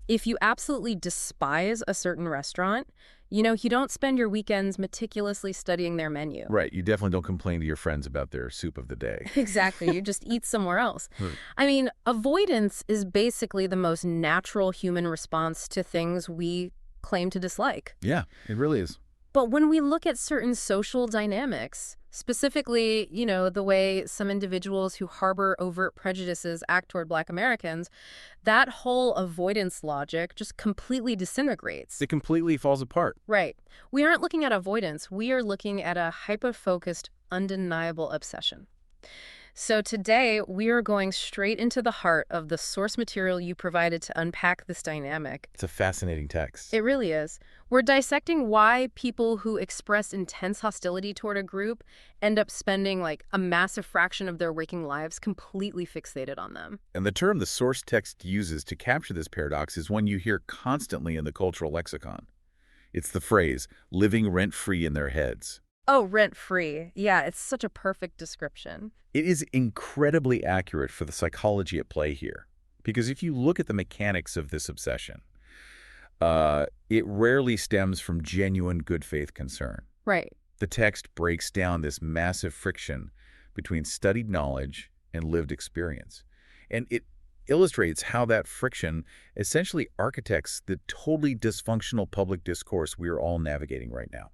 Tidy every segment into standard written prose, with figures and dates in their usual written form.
If you absolutely despise a certain restaurant, you don't spend your weekends meticulously studying their menu. Right. You definitely don't complain to your friends about their soup of the day. Exactly. You just eat somewhere else. Right. I mean, avoidance is basically the most natural human response to things we claim to dislike. Yeah, it really is. But when we look at certain social dynamics, specifically, the way some individuals who harbor overt prejudices act toward Black Americans, that whole avoidance logic just completely disintegrates. It completely falls apart. Right. We aren't looking at avoidance. We are looking at a hyper-focused, undeniable obsession. So today, we are going straight into the heart of the source material you provided to unpack this dynamic. It's a fascinating text. It really is. We're dissecting why people who express intense hostility toward a group end up spending a massive fraction of their waking lives completely fixated on them. And the term the source text uses to capture this paradox is one you hear constantly in the cultural lexicon. It's the phrase, living rent-free in their heads. Oh, rent-free. Yeah, it's such a perfect description. It is incredibly accurate for the psychology at play here. Because if you look at the mechanics of this obsession, it rarely stems from genuine good faith concern. Right. The text breaks down this massive friction between studied knowledge and lived experience. And it illustrates how that friction essentially architects the totally dysfunctional public discourse we are all navigating right now.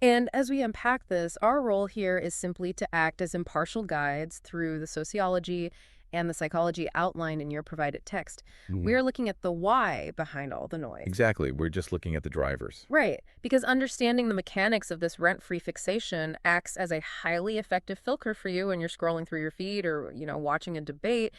And as we unpack this, our role here is simply to act as impartial guides through the sociology and the psychology outlined in your provided text. We are looking at the why behind all the noise. Exactly. We're just looking at the drivers. Right. Because understanding the mechanics of this rent-free fixation acts as a highly effective filter for you when you're scrolling through your feed or, watching a debate.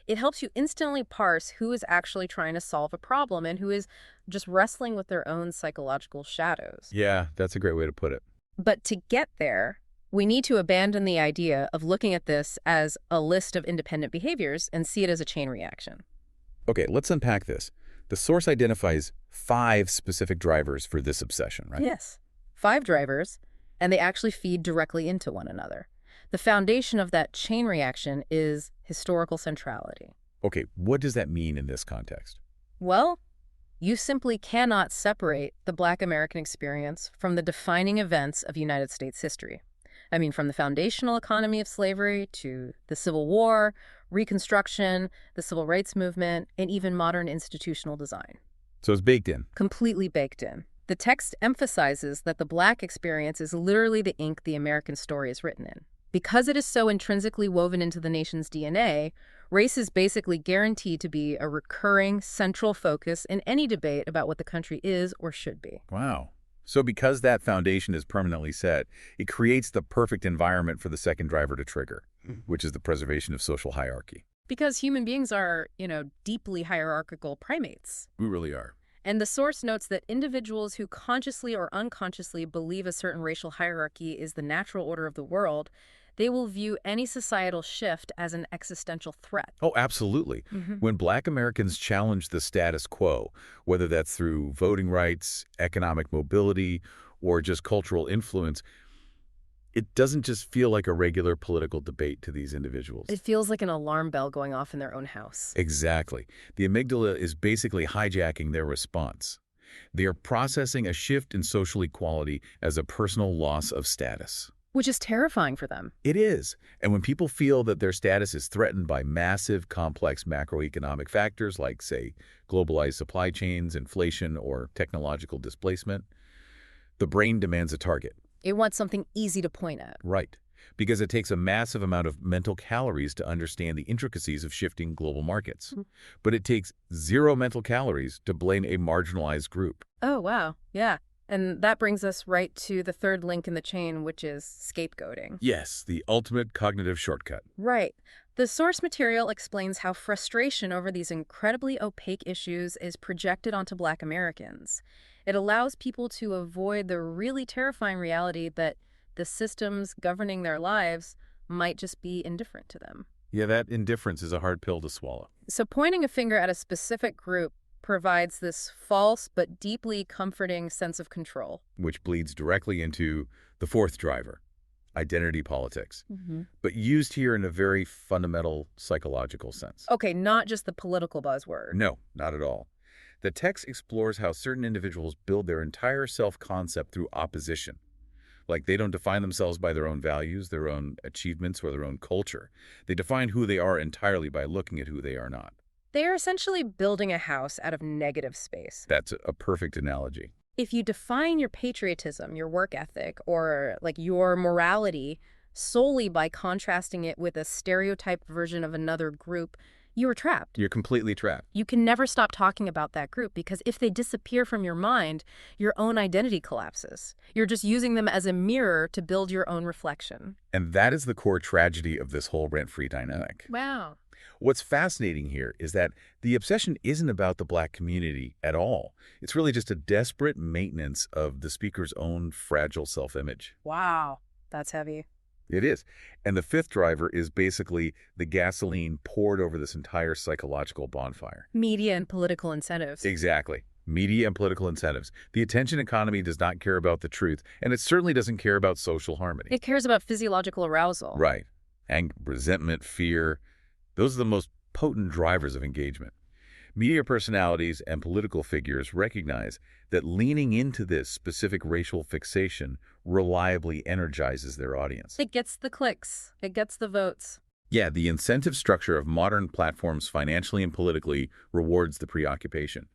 It helps you instantly parse who is actually trying to solve a problem and who is just wrestling with their own psychological shadows. Yeah, that's a great way to put it. But to get there, we need to abandon the idea of looking at this as a list of independent behaviors and see it as a chain reaction. Okay, let's unpack this. The source identifies 5 specific drivers for this obsession, right? Yes. 5 drivers, and they actually feed directly into one another. The foundation of that chain reaction is historical centrality. Okay, what does that mean in this context? Well, you simply cannot separate the Black American experience from the defining events of United States history. I mean, from the foundational economy of slavery to the Civil War, Reconstruction, the Civil Rights Movement, and even modern institutional design. So it's baked in. Completely baked in. The text emphasizes that the Black experience is literally the ink the American story is written in. Because it is so intrinsically woven into the nation's DNA, race is basically guaranteed to be a recurring central focus in any debate about what the country is or should be. Wow. So because that foundation is permanently set, it creates the perfect environment for the second driver to trigger, which is the preservation of social hierarchy. Because human beings are, deeply hierarchical primates. We really are. And the source notes that individuals who consciously or unconsciously believe a certain racial hierarchy is the natural order of the world, they will view any societal shift as an existential threat. Oh, absolutely. When Black Americans challenge the status quo, whether that's through voting rights, economic mobility, or just cultural influence, it doesn't just feel like a regular political debate to these individuals. It feels like an alarm bell going off in their own house. Exactly. The amygdala is basically hijacking their response. They are processing a shift in social equality as a personal loss of status. Which is terrifying for them. It is. And when people feel that their status is threatened by massive, complex macroeconomic factors like, say, globalized supply chains, inflation, or technological displacement, the brain demands a target. It wants something easy to point at. Right. Because it takes a massive amount of mental calories to understand the intricacies of shifting global markets. But it takes 0 mental calories to blame a marginalized group. Oh, wow. Yeah. And that brings us right to the third link in the chain, which is scapegoating. Yes, the ultimate cognitive shortcut. Right. The source material explains how frustration over these incredibly opaque issues is projected onto Black Americans. It allows people to avoid the really terrifying reality that the systems governing their lives might just be indifferent to them. Yeah, that indifference is a hard pill to swallow. So pointing a finger at a specific group provides this false but deeply comforting sense of control. Which bleeds directly into the fourth driver, identity politics, Hmm. but used here in a very fundamental psychological sense. Okay, not just the political buzzword. No, not at all. The text explores how certain individuals build their entire self-concept through opposition. Like they don't define themselves by their own values, their own achievements, or their own culture. They define who they are entirely by looking at who they are not. They are essentially building a house out of negative space. That's a perfect analogy. If you define your patriotism, your work ethic, or like your morality solely by contrasting it with a stereotyped version of another group, you are trapped. You're completely trapped. You can never stop talking about that group because if they disappear from your mind, your own identity collapses. You're just using them as a mirror to build your own reflection. And that is the core tragedy of this whole rent-free dynamic. Wow. What's fascinating here is that the obsession isn't about the Black community at all. It's really just a desperate maintenance of the speaker's own fragile self-image. Wow. That's heavy. It is. And the fifth driver is basically the gasoline poured over this entire psychological bonfire. Media and political incentives. Exactly. Media and political incentives. The attention economy does not care about the truth, and it certainly doesn't care about social harmony. It cares about physiological arousal. Right. And resentment, fear, those are the most potent drivers of engagement. Media personalities and political figures recognize that leaning into this specific racial fixation reliably energizes their audience. It gets the clicks. It gets the votes. Yeah, the incentive structure of modern platforms financially and politically rewards the preoccupation.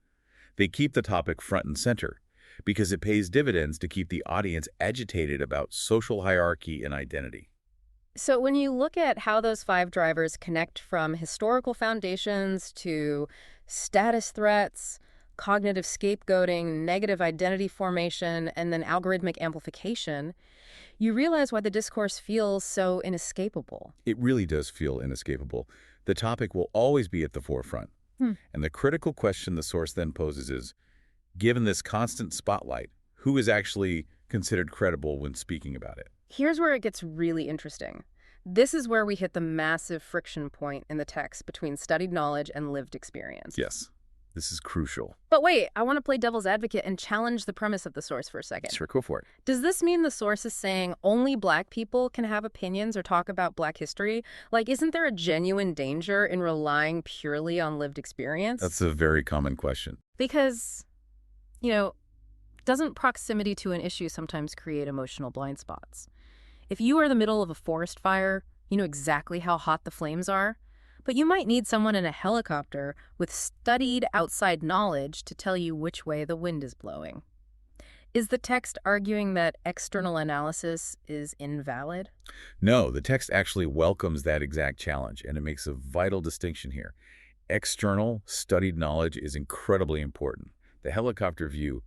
They keep the topic front and center because it pays dividends to keep the audience agitated about social hierarchy and identity. So when you look at how those five drivers connect from historical foundations to status threats, cognitive scapegoating, negative identity formation, and then algorithmic amplification, you realize why the discourse feels so inescapable. It really does feel inescapable. The topic will always be at the forefront. And the critical question the source then poses is, given this constant spotlight, who is actually considered credible when speaking about it? Here's where it gets really interesting. This is where we hit the massive friction point in the text between studied knowledge and lived experience. Yes, this is crucial. But wait, I want to play devil's advocate and challenge the premise of the source for a second. Sure, go for it. Does this mean the source is saying only Black people can have opinions or talk about Black history? Like, isn't there a genuine danger in relying purely on lived experience? That's a very common question. Because, doesn't proximity to an issue sometimes create emotional blind spots? If you are in the middle of a forest fire, you know exactly how hot the flames are, but you might need someone in a helicopter with studied outside knowledge to tell you which way the wind is blowing. Is the text arguing that external analysis is invalid? No, the text actually welcomes that exact challenge, and it makes a vital distinction here. External, studied knowledge is incredibly important. The helicopter view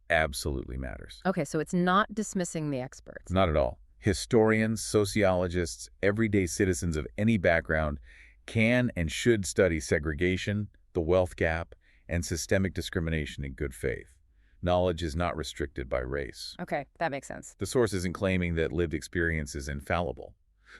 absolutely matters. Okay, so it's not dismissing the experts. Not at all. Historians, sociologists, everyday citizens of any background can and should study segregation, the wealth gap, and systemic discrimination in good faith. Knowledge is not restricted by race. Okay, that makes sense. The source isn't claiming that lived experience is infallible.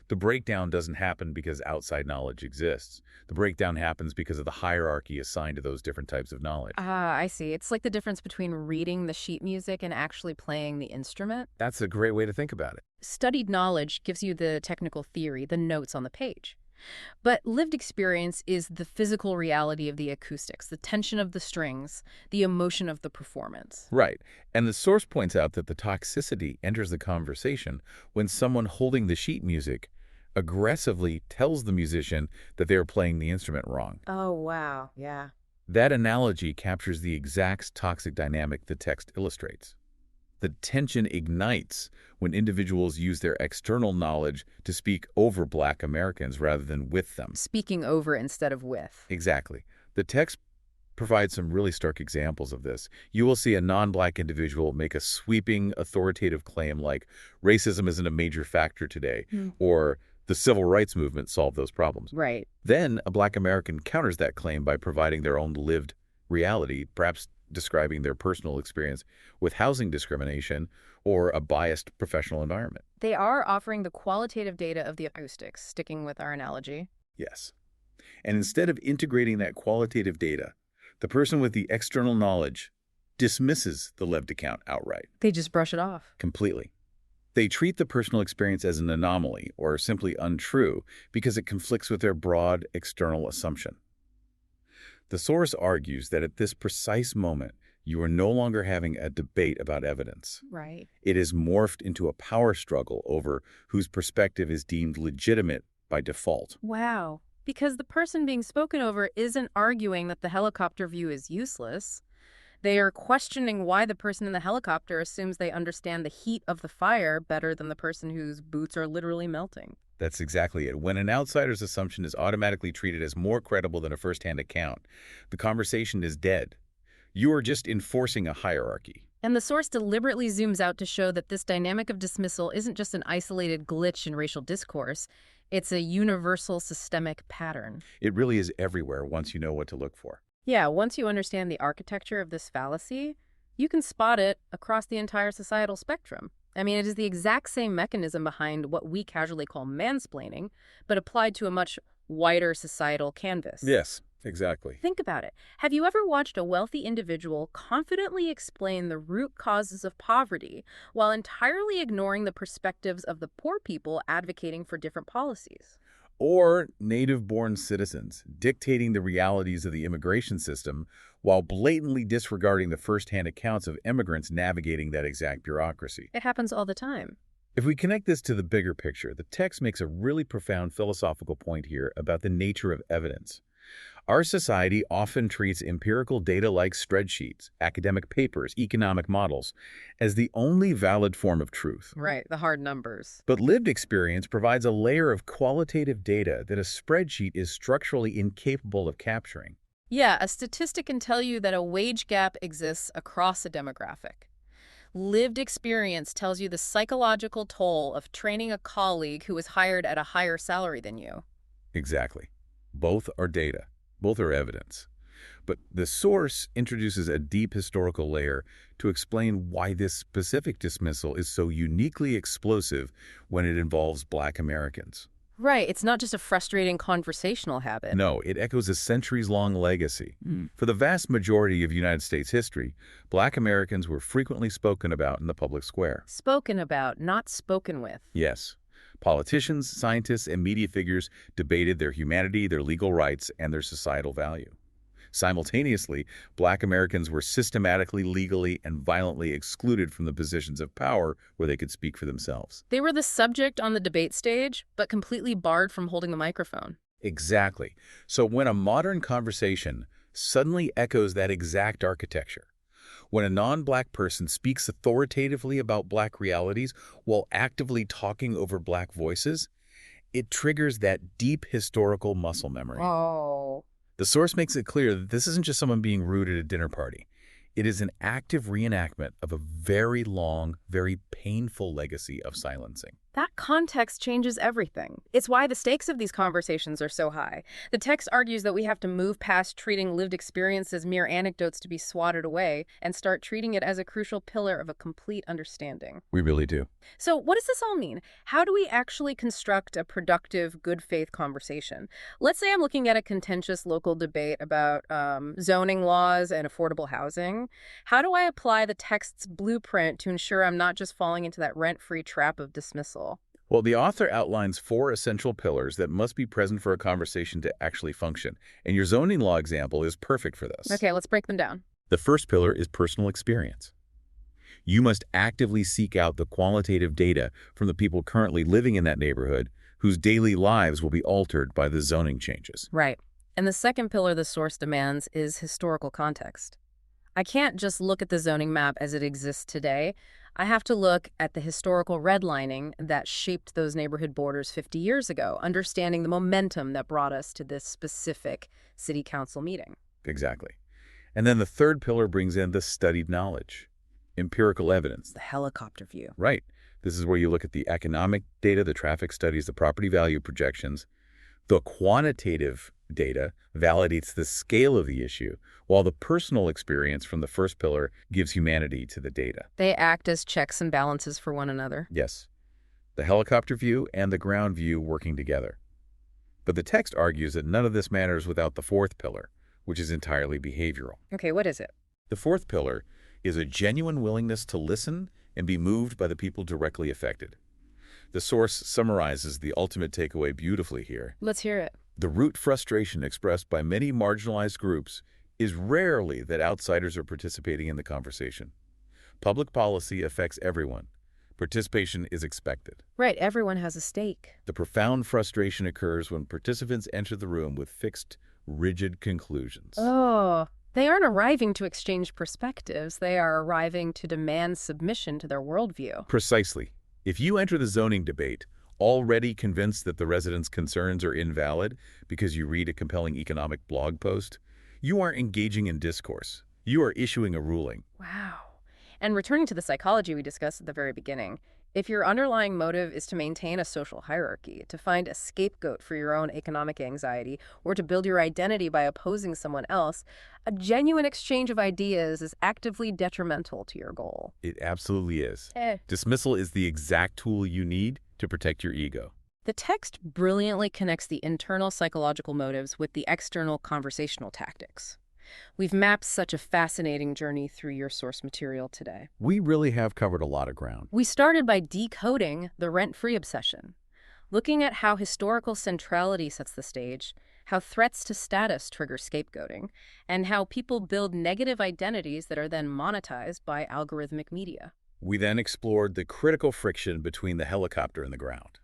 The breakdown doesn't happen because outside knowledge exists. The breakdown happens because of the hierarchy assigned to those different types of knowledge. Ah, I see. It's like the difference between reading the sheet music and actually playing the instrument. That's a great way to think about it. Studied knowledge gives you the technical theory, the notes on the page. But lived experience is the physical reality of the acoustics, the tension of the strings, the emotion of the performance. Right. And the source points out that the toxicity enters the conversation when someone holding the sheet music aggressively tells the musician that they are playing the instrument wrong. Oh, wow. Yeah. That analogy captures the exact toxic dynamic the text illustrates. The tension ignites when individuals use their external knowledge to speak over Black Americans rather than with them. Speaking over instead of with. Exactly. The text provides some really stark examples of this. You will see a non-Black individual make a sweeping, authoritative claim like racism isn't a major factor today, or the civil rights movement solved those problems. Right. Then a Black American counters that claim by providing their own lived reality, perhaps describing their personal experience with housing discrimination or a biased professional environment. They are offering the qualitative data of the acoustics, sticking with our analogy. Yes. And instead of integrating that qualitative data, the person with the external knowledge dismisses the lived account outright. They just brush it off. Completely. They treat the personal experience as an anomaly or simply untrue because it conflicts with their broad external assumption. The source argues that at this precise moment, you are no longer having a debate about evidence. Right. It is morphed into a power struggle over whose perspective is deemed legitimate by default. Wow. Because the person being spoken over isn't arguing that the helicopter view is useless. They are questioning why the person in the helicopter assumes they understand the heat of the fire better than the person whose boots are literally melting. That's exactly it. When an outsider's assumption is automatically treated as more credible than a first-hand account, the conversation is dead. You are just enforcing a hierarchy. And the source deliberately zooms out to show that this dynamic of dismissal isn't just an isolated glitch in racial discourse. It's a universal systemic pattern. It really is everywhere once you know what to look for. Yeah, once you understand the architecture of this fallacy, you can spot it across the entire societal spectrum. I mean, it is the exact same mechanism behind what we casually call mansplaining, but applied to a much wider societal canvas. Yes, exactly. Think about it. Have you ever watched a wealthy individual confidently explain the root causes of poverty while entirely ignoring the perspectives of the poor people advocating for different policies? Or native-born citizens dictating the realities of the immigration system while blatantly disregarding the first-hand accounts of immigrants navigating that exact bureaucracy. It happens all the time. If we connect this to the bigger picture, the text makes a really profound philosophical point here about the nature of evidence. Our society often treats empirical data like spreadsheets, academic papers, economic models as the only valid form of truth. Right, the hard numbers. But lived experience provides a layer of qualitative data that a spreadsheet is structurally incapable of capturing. Yeah, a statistic can tell you that a wage gap exists across a demographic. Lived experience tells you the psychological toll of training a colleague who was hired at a higher salary than you. Exactly. Both are data. Both are evidence. But the source introduces a deep historical layer to explain why this specific dismissal is so uniquely explosive when it involves Black Americans. Right, it's not just a frustrating conversational habit. No, it echoes a centuries-long legacy. For the vast majority of United States history, Black Americans were frequently spoken about in the public square. Spoken about, not spoken with. Yes. Politicians, scientists, and media figures debated their humanity, their legal rights, and their societal value. Simultaneously, Black Americans were systematically, legally, and violently excluded from the positions of power where they could speak for themselves. They were the subject on the debate stage, but completely barred from holding the microphone. Exactly. So when a modern conversation suddenly echoes that exact architecture, when a non-Black person speaks authoritatively about Black realities while actively talking over Black voices, it triggers that deep historical muscle memory. Oh. The source makes it clear that this isn't just someone being rude at a dinner party. It is an active reenactment of a very long, very painful legacy of silencing. That context changes everything. It's why the stakes of these conversations are so high. The text argues that we have to move past treating lived experience as mere anecdotes to be swatted away and start treating it as a crucial pillar of a complete understanding. We really do. So what does this all mean? How do we actually construct a productive, good faith conversation? Let's say I'm looking at a contentious local debate about zoning laws and affordable housing. How do I apply the text's blueprint to ensure I'm not just falling into that rent-free trap of dismissal? Well, the author outlines 4 essential pillars that must be present for a conversation to actually function, and your zoning law example is perfect for this. Okay, let's break them down. The first pillar is personal experience. You must actively seek out the qualitative data from the people currently living in that neighborhood whose daily lives will be altered by the zoning changes. Right. And the second pillar the source demands is historical context. I can't just look at the zoning map as it exists today. I have to look at the historical redlining that shaped those neighborhood borders 50 years ago, understanding the momentum that brought us to this specific city council meeting. Exactly. And then the third pillar brings in the studied knowledge, empirical evidence. The helicopter view. Right. This is where you look at the economic data, the traffic studies, the property value projections. The quantitative data validates the scale of the issue, while the personal experience from the first pillar gives humanity to the data. They act as checks and balances for one another. Yes. The helicopter view and the ground view working together. But the text argues that none of this matters without the fourth pillar, which is entirely behavioral. Okay, what is it? The fourth pillar is a genuine willingness to listen and be moved by the people directly affected. The source summarizes the ultimate takeaway beautifully here. Let's hear it. The root frustration expressed by many marginalized groups is rarely that outsiders are participating in the conversation. Public policy affects everyone. Participation is expected. Right, everyone has a stake. The profound frustration occurs when participants enter the room with fixed, rigid conclusions. Oh, they aren't arriving to exchange perspectives. They are arriving to demand submission to their worldview. Precisely. If you enter the zoning debate already convinced that the residents' concerns are invalid because you read a compelling economic blog post, you aren't engaging in discourse. You are issuing a ruling. Wow. And returning to the psychology we discussed at the very beginning, if your underlying motive is to maintain a social hierarchy, to find a scapegoat for your own economic anxiety, or to build your identity by opposing someone else, a genuine exchange of ideas is actively detrimental to your goal. It absolutely is. Dismissal is the exact tool you need to protect your ego. The text brilliantly connects the internal psychological motives with the external conversational tactics. We've mapped such a fascinating journey through your source material today. We really have covered a lot of ground. We started by decoding the rent-free obsession, looking at how historical centrality sets the stage, how threats to status trigger scapegoating, and how people build negative identities that are then monetized by algorithmic media. We then explored the critical friction between the helicopter and the ground.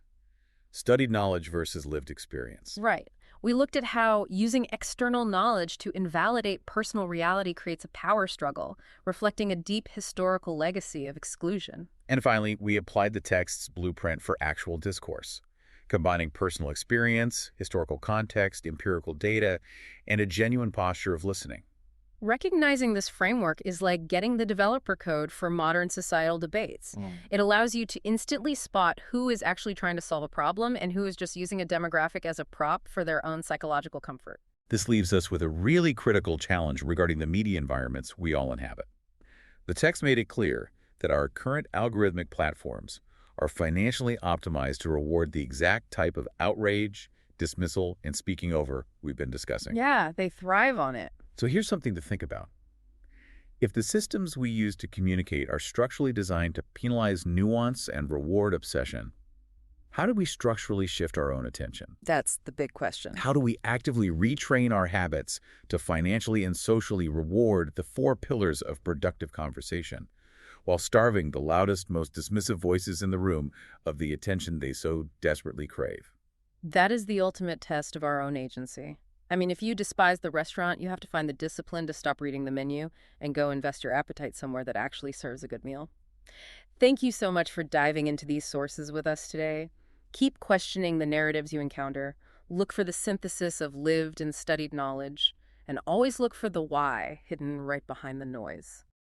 Studied knowledge versus lived experience. Right. We looked at how using external knowledge to invalidate personal reality creates a power struggle, reflecting a deep historical legacy of exclusion. And finally, we applied the text's blueprint for actual discourse, combining personal experience, historical context, empirical data, and a genuine posture of listening. Recognizing this framework is like getting the developer code for modern societal debates. It allows you to instantly spot who is actually trying to solve a problem and who is just using a demographic as a prop for their own psychological comfort. This leaves us with a really critical challenge regarding the media environments we all inhabit. The text made it clear that our current algorithmic platforms are financially optimized to reward the exact type of outrage, dismissal, and speaking over we've been discussing. Yeah, they thrive on it. So here's something to think about. If the systems we use to communicate are structurally designed to penalize nuance and reward obsession, how do we structurally shift our own attention? That's the big question. How do we actively retrain our habits to financially and socially reward the 4 pillars of productive conversation, while starving the loudest, most dismissive voices in the room of the attention they so desperately crave? That is the ultimate test of our own agency. I mean, if you despise the restaurant, you have to find the discipline to stop reading the menu and go invest your appetite somewhere that actually serves a good meal. Thank you so much for diving into these sources with us today. Keep questioning the narratives you encounter. Look for the synthesis of lived and studied knowledge, and always look for the why hidden right behind the noise.